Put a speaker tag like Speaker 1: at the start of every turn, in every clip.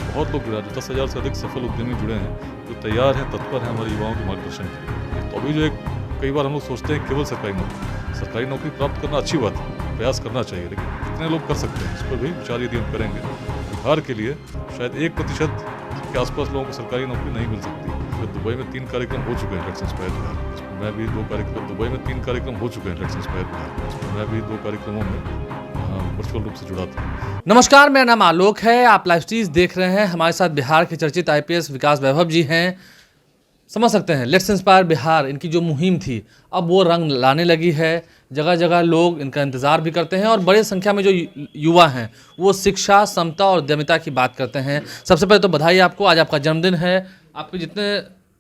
Speaker 1: बहुत लोग जुड़े हैं, 10,000 से अधिक सफल उद्यमी जुड़े हैं जो तैयार हैं, तत्पर हैं हमारे युवाओं के मार्गदर्शन के लिए। तो अभी जो एक कई बार हम लोग सोचते हैं केवल सरकारी नौकरी प्राप्त करना अच्छी बात है, प्रयास करना चाहिए, लेकिन कितने लोग कर सकते हैं इस पर भी विचार यदि हम करेंगे। बिहार के लिए शायद 1% के आसपास लोगों को सरकारी नौकरी नहीं मिल सकती। तो दुबई में 3 कार्यक्रम हो चुके हैं लेट्स इंस्पायर बिहार, इसमें मैं भी 2 कार्यक्रम, दुबई में 3 कार्यक्रम हो चुके हैं लेट्स इंस्पायर बिहार, इसमें मैं भी 2 कार्यक्रमों में वर्चुअल रूप से जुड़ा था।
Speaker 2: नमस्कार, मेरा नाम आलोक है। आप लाइव स्ट्रीज देख रहे हैं। हमारे साथ बिहार के चर्चित आईपीएस विकास वैभव जी हैं। समझ सकते हैं लेट्स इंस्पायर बिहार, इनकी जो मुहिम थी अब वो रंग लाने लगी है। जगह जगह लोग इनका इंतज़ार भी करते हैं और बड़ी संख्या में जो युवा हैं वो शिक्षा, समता और उद्यमिता की बात करते हैं। सबसे पहले तो बधाई आपको, आज आपका जन्मदिन है। आपके जितने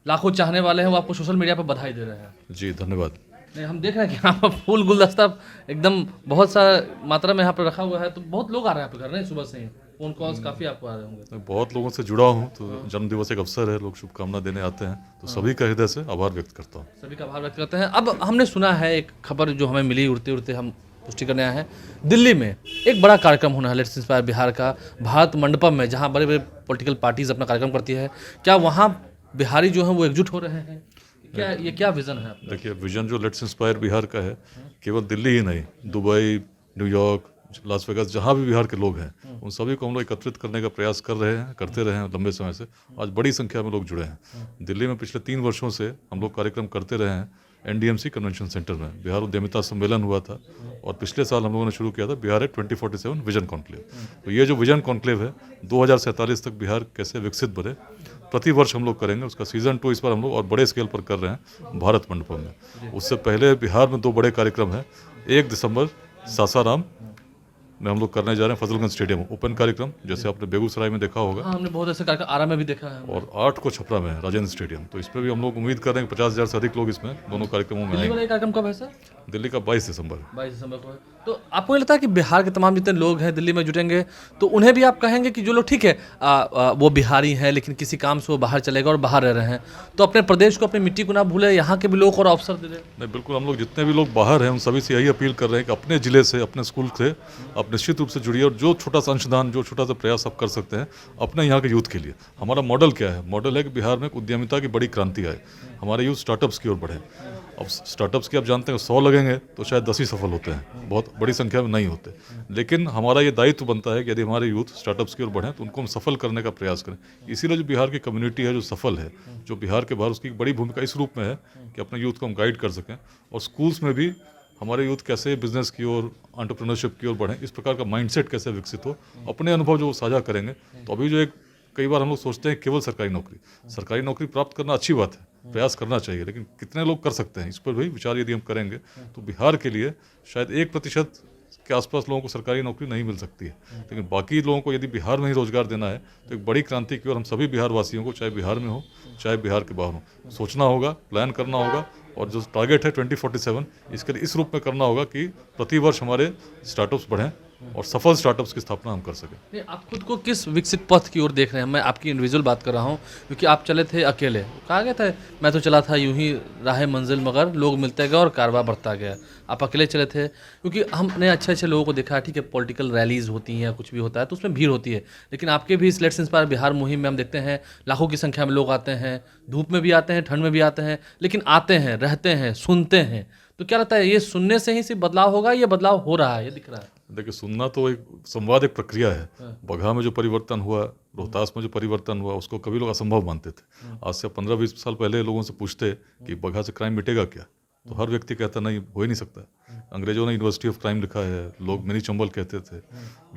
Speaker 2: लाखों चाहने वाले हैं वो आपको सोशल मीडिया पर बधाई दे रहे हैं।
Speaker 1: जी धन्यवाद।
Speaker 2: नहीं, हम देख रहे हैं कि यहाँ पर फूल गुलदस्ता एकदम बहुत सा मात्रा में यहाँ पर रखा हुआ है, तो बहुत लोग आ रहे हैं आपके घर नहीं? सुबह से ही फोन कॉल्स काफ़ी आपको आ रहे होंगे।
Speaker 1: मैं बहुत लोगों से जुड़ा हूँ, तो जन्मदिवस एक अवसर है, लोग शुभकामना देने आते हैं, तो सभी का हृदय से आभार व्यक्त करता हूँ।
Speaker 2: सभी का आभार व्यक्त करते हैं। अब हमने सुना है एक खबर जो हमें मिली, उड़ते उड़ते हम पुष्टि करने आए हैं, दिल्ली में एक बड़ा कार्यक्रम होना है लेट्स इंस्पायर बिहार का, भारत मंडपम में, जहाँ बड़े बड़े पॉलिटिकल पार्टीज अपना कार्यक्रम करती है। क्या वहाँ बिहारी जो हैं वो एकजुट हो रहे हैं? क्या ये क्या विजन है आपका?
Speaker 1: देखिए, विजन जो लेट्स इंस्पायर बिहार का है, केवल दिल्ली ही नहीं, दुबई, न्यूयॉर्क, लास वेगास, जहाँ भी बिहार के लोग हैं उन सभी को हम लोग एकत्रित करने का प्रयास करते रहे हैं लंबे समय से। आज बड़ी संख्या में लोग जुड़े हैं। दिल्ली में पिछले 3 वर्षों से हम लोग कार्यक्रम करते रहे हैं। एनडीएमसी कन्वेंशन सेंटर में बिहार उद्यमिता सम्मेलन हुआ था और पिछले साल हम लोगों ने शुरू किया था बिहार एट 2047 विजन कॉन्क्लेव। तो ये जो विजन कॉन्क्लेव है 2047 तक बिहार कैसे विकसित बने, प्रति वर्ष हम लोग करेंगे। उसका सीजन 2 इस बार हम लोग और बड़े स्केल पर कर रहे हैं भारत मंडपम में। उससे पहले बिहार में 2 बड़े कार्यक्रम हैं। 1 दिसंबर सासाराम में हम लोग करने जा रहे हैं फजलगंज स्टेडियम ओपन कार्यक्रम, जैसे आपने बेगूसराय में देखा होगा।
Speaker 2: हाँ, हमने बहुत ऐसे कार्यक्रम आरा में भी देखा है।
Speaker 1: और 8 को छपरा में है राजेंद्र स्टेडियम। तो इस पर भी हम लोग उम्मीद कर रहे हैं कि 50,000 से अधिक लोग इसमें दोनों कार्यक्रमों में
Speaker 2: दिल्ली
Speaker 1: आएंगे।
Speaker 2: वाला ये कार्यक्रम कब है सर?
Speaker 1: दिल्ली का 22 दिसंबर।
Speaker 2: 22 दिसंबर को है। तो आपको ये लगता है कि बिहार के तमाम जितने लोग हैं दिल्ली में जुटेंगे तो उन्हें भी आप कहेंगे कि जो लोग ठीक है वो बिहारी हैं लेकिन किसी काम से वो बाहर चलेगा और बाहर रह रहे हैं, तो अपने प्रदेश को, अपनी मिट्टी को ना भूले, यहाँ के भी लोग और अवसर दे दें?
Speaker 1: नहीं, बिल्कुल, हम लोग जितने भी लोग बाहर हैं उन सभी से यही अपील कर रहे हैं कि अपने ज़िले से, अपने स्कूल से आप निश्चित रूप से जुड़िए और जो छोटा सा अंशदान, जो छोटा सा प्रयास आप कर सकते हैं अपने यहाँ के यूथ के लिए। हमारा मॉडल क्या है? मॉडल है कि बिहार में उद्यमिता की बड़ी क्रांति आए, हमारे यूथ स्टार्टअप्स की ओर बढ़े। अब स्टार्टअप्स की आप जानते हैं 100 लगेंगे तो शायद 10 ही सफल होते हैं, बहुत बड़ी संख्या में नहीं होते। लेकिन हमारा ये दायित्व बनता है कि यदि हमारे यूथ स्टार्टअप्स की ओर बढ़ें तो उनको हम सफल करने का प्रयास करें। इसीलिए जो बिहार की कम्युनिटी है जो सफल है, जो बिहार के बाहर, उसकी बड़ी भूमिका इस रूप में है कि अपने यूथ को हम गाइड कर सकें। और स्कूल्स में भी हमारे यूथ कैसे बिजनेस की ओर, एंटरप्रेन्योरशिप की ओर बढ़ें, इस प्रकार का माइंडसेट कैसे विकसित हो, अपने अनुभव जो वो साझा करेंगे। तो अभी जो एक कई बार हम लोग सोचते हैं केवल सरकारी नौकरी प्राप्त करना अच्छी बात है, प्रयास करना चाहिए, लेकिन कितने लोग कर सकते हैं इस पर भी विचार यदि हम करेंगे। तो बिहार के लिए शायद 1% के आसपास लोगों को सरकारी नौकरी नहीं मिल सकती है, लेकिन बाकी लोगों को यदि बिहार में ही रोजगार देना है तो एक बड़ी क्रांति की ओर हम सभी बिहार वासियों को, चाहे बिहार में हो चाहे बिहार के बाहर हो, सोचना होगा, प्लान करना होगा। और जो टारगेट है 2047, इसके लिए इस रूप में करना होगा कि प्रतिवर्ष हमारे स्टार्टअप्स बढ़ें और सफल स्टार्टअप्स की स्थापना हम कर सकें।
Speaker 2: नहीं, आप खुद को किस विकसित पथ की ओर देख रहे हैं? मैं आपकी इंडिविजुअल बात कर रहा हूँ, क्योंकि आप चले थे अकेले, कहा गया था मैं तो चला था यूं ही राह मंजिल मगर लोग मिलते गए और कारवां बढ़ता गया। आप अकेले चले थे, क्योंकि हमने अच्छे अच्छे लोगों को देखा है, ठीक है, पॉलिटिकल रैलीज होती हैं या कुछ भी होता है तो उसमें भीड़ होती है, लेकिन आपके भी इस लेट्स इंस्पायर बिहार मुहिम में हम देखते हैं लाखों की संख्या में लोग आते हैं, धूप में भी आते हैं, ठंड में भी आते हैं, लेकिन आते हैं, रहते हैं, सुनते हैं। तो क्या लगता है ये सुनने से ही सिर्फ बदलाव होगा, ये बदलाव हो रहा है, ये दिख रहा है?
Speaker 1: देखिए, सुनना तो एक संवाद, एक प्रक्रिया है। बगहा में जो परिवर्तन हुआ, रोहतास में जो परिवर्तन हुआ, उसको कभी लोग असंभव मानते थे। आज से 15-20 साल पहले लोगों से पूछते कि बगहा से क्राइम मिटेगा क्या, तो हर व्यक्ति कहता नहीं, हो ही नहीं सकता। अंग्रेजों ने यूनिवर्सिटी ऑफ क्राइम लिखा है, लोग मिनी चंबल कहते थे,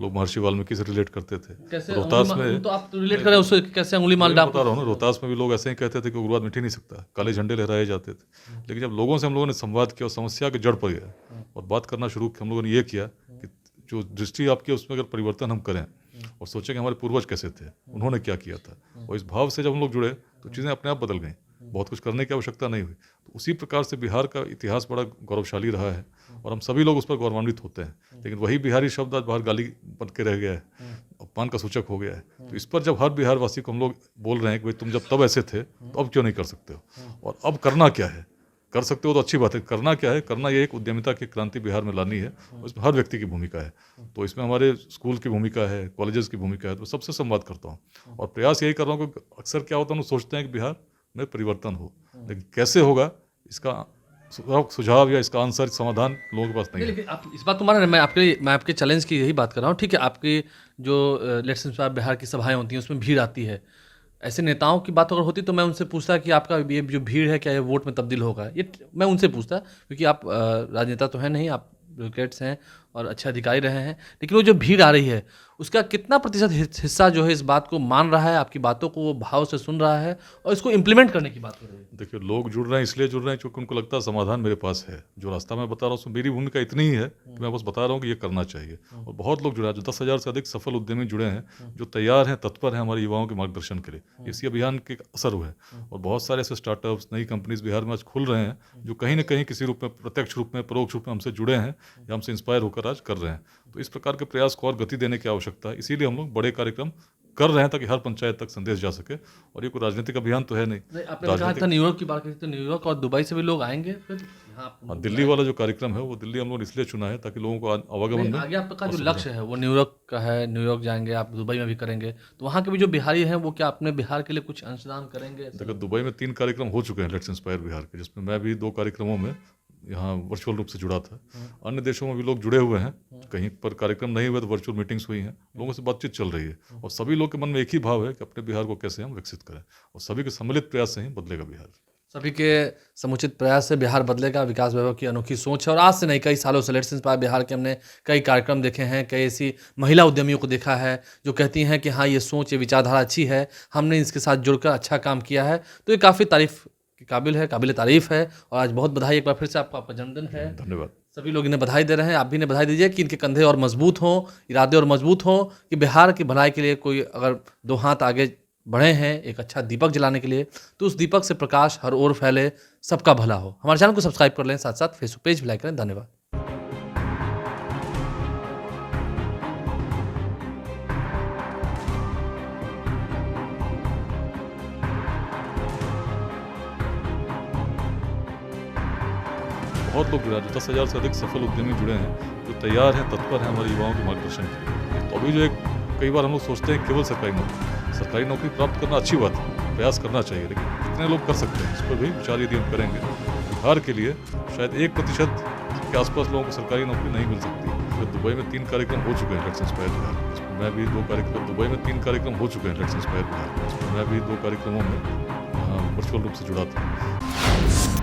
Speaker 1: लोग महर्षि वाल्मीकि से रिलेट करते थे।
Speaker 2: कैसे
Speaker 1: रोहतास में
Speaker 2: तो आप रिलेट करें उससे, कैसे अंगुली माल डाल?
Speaker 1: बता रहा हूँ ना, रोहतास में भी लोग ऐसे ही कहते थे कि उग्रवाद मिट ही नहीं सकता, काले झंडे लहराए जाते थे। लेकिन जब लोगों से हम लोगों ने संवाद किया और समस्या के जड़ पर गया और बात करना शुरू किया, हम लोगों ने ये किया कि जो दृष्टि आपकी उसमें अगर परिवर्तन हम करें और सोचें कि हमारे पूर्वज कैसे थे, उन्होंने क्या किया था, और इस भाव से जब हम लोग जुड़े तो चीज़ें अपने आप बदल गई, बहुत कुछ करने की आवश्यकता नहीं हुई। तो उसी प्रकार से बिहार का इतिहास बड़ा गौरवशाली रहा है और हम सभी लोग उस पर गौरवान्वित होते हैं। लेकिन वही बिहारी शब्द आज बाहर गाली बन के रह गया है, अपमान का सूचक हो गया है। तो इस पर जब हर बिहार वासी को हम लोग बोल रहे हैं कि भाई तुम जब तब ऐसे थे तो अब क्यों नहीं कर सकते हो, और अब करना क्या है, कर सकते हो तो अच्छी बात है। करना क्या है, करना ये एक उद्यमिता की क्रांति बिहार में लानी है, और इसमें हर व्यक्ति की भूमिका है। तो इसमें हमारे स्कूल की भूमिका है, कॉलेजेस की भूमिका है, तो सबसे संवाद करता हूँ और प्रयास यही कर रहा हूँ कि अक्सर क्या होता है, हम लोग सोचते हैं कि बिहार में परिवर्तन हो, लेकिन कैसे होगा इसका सुझाव या इसका आंसर समाधान लोगों के पास नहीं है।
Speaker 2: लेकिन आप इस बात को मान रहे हैं, मैं आपके चैलेंज की यही बात कर रहा हूँ। ठीक है, आपकी जो लेट्स इंस्पायर बिहार की सभाएं होती हैं उसमें भीड़ आती है, ऐसे नेताओं की बात अगर होती तो मैं उनसे पूछता कि आपका ये जो भीड़ है क्या ये वोट में तब्दील होगा, ये मैं उनसे पूछता, क्योंकि आप राजनेता तो हैं नहीं, आप ब्यूरोक्रेट्स हैं और अच्छे अधिकारी रहे हैं। लेकिन वो जो भीड़ आ रही है उसका कितना प्रतिशत हिस्सा जो है इस बात को मान रहा है, आपकी बातों को वो भाव से सुन रहा है और इसको इम्प्लीमेंट करने की बात कर रही है?
Speaker 1: देखिए, लोग जुड़ रहे हैं इसलिए जुड़ रहे हैं क्योंकि उनको लगता है समाधान मेरे पास है। जो रास्ता मैं बता रहा हूँ उसमें मेरी भूमिका इतनी ही है कि मैं बस बता रहा हूँ कि ये करना चाहिए। और बहुत लोग जुड़े हैं, जो 10,000 से अधिक सफल उद्यमी जुड़े हैं, जो तैयार हैं, तत्पर हैं हमारे युवाओं के मार्गदर्शन के लिए। इसी अभियान के असर हुए हैं और बहुत सारे ऐसे स्टार्टअप्स, नई कंपनीज बिहार में आज खुल रहे हैं जो कहीं ना कहीं किसी रूप में, प्रत्यक्ष रूप में, परोक्ष रूप में हमसे जुड़े हैं या हमसे इंस्पायर होकर आज कर रहे हैं। तो इस प्रकार के प्रयास को और गति देने की आवश्यकता है, इसीलिए हम लोग बड़े कार्यक्रम कर रहे हैं ताकि हर पंचायत तक संदेश जा सके। और ये कोई राजनीतिक अभियान तो है नहीं।
Speaker 2: आपने कहा था न्यूयॉर्क की बात करी, तो न्यूयॉर्क और दुबई से भी लोग आएंगे फिर यहाँ?
Speaker 1: हाँ, दिल्ली वाला जो कार्यक्रम है वो दिल्ली हम लोग इसलिए चुना है ताकि लोगों को आवागमन में
Speaker 2: आगे आपका जो लक्ष्य है वो न्यूयॉर्क का है, न्यूयॉर्क जाएंगे आप, दुबई में भी करेंगे, तो वहाँ के भी जो बिहारी हैं वो क्या अपने बिहार के लिए कुछ अंशदान करेंगे?
Speaker 1: देखो, दुबई में 3 कार्यक्रम हो चुके हैं लेट्स इंस्पायर बिहार के, जिसमें मैं भी 2 कार्यक्रमों में यहाँ वर्चुअल रूप से जुड़ा था। अन्य देशों में भी लोग जुड़े हुए हैं, कहीं पर कार्यक्रम नहीं हुए तो वर्चुअल मीटिंग्स हुई हैं, लोगों से बातचीत चल रही है और सभी लोग के मन में एक ही भाव है कि अपने बिहार को कैसे हम विकसित करें, और सभी के सम्मिलित प्रयास से ही बदलेगा बिहार।
Speaker 2: सभी के समुचित प्रयास से बिहार बदलेगा। विकास वैभव की अनोखी सोच है और आज से नहीं, कई सालों से लेट्स इंस्पायर बिहार के हमने कई कार्यक्रम देखे हैं, कई ऐसी महिला उद्यमियों को देखा है जो कहती हैं कि हाँ ये सोच, ये विचारधारा अच्छी है, हमने इसके साथ जुड़कर अच्छा काम किया है। तो ये काफ़ी तारीफ के काबिल है, काबिल तारीफ है। और आज बहुत बधाई एक बार फिर से, आपका जन्मदिन है।
Speaker 1: धन्यवाद।
Speaker 2: सभी लोग इन्हें बधाई दे रहे हैं, आप भी इन्हें बधाई दीजिए कि इनके कंधे और मजबूत हों, इरादे और मजबूत हों, कि बिहार की भलाई के लिए कोई अगर 2 हाथ आगे बढ़े हैं एक अच्छा दीपक जलाने के लिए, तो उस दीपक से प्रकाश हर ओर फैले, सबका भला हो। हमारे चैनल को सब्सक्राइब कर लें, साथ साथ फेसबुक पेज भी लाइक करें। धन्यवाद।
Speaker 1: बहुत लोग जुड़े हैं, जो 10,000 से अधिक सफल उद्यमी जुड़े हैं, जो तैयार हैं, तत्पर हैं हमारे युवाओं के मार्गदर्शन के लिए। तो अभी जो एक कई बार हम लोग सोचते हैं केवल सरकारी नौकरी प्राप्त करना अच्छी बात है, प्रयास करना चाहिए, लेकिन कितने लोग कर सकते हैं इस पर भी विचार यदि हम करेंगे। बिहार के लिए शायद 1% के आसपास लोगों को सरकारी नौकरी नहीं मिल सकती। तो दुबई में 3 कार्यक्रम हो चुके हैं लेट्स इंस्पायर बिहार, जिसमें मैं भी 2 कार्यक्रम, दुबई में 3 कार्यक्रम हो चुके हैं लेट्स इंस्पायर बिहार, जिसमें मैं भी 2 कार्यक्रमों में वर्चुअल रूप से जुड़ा था।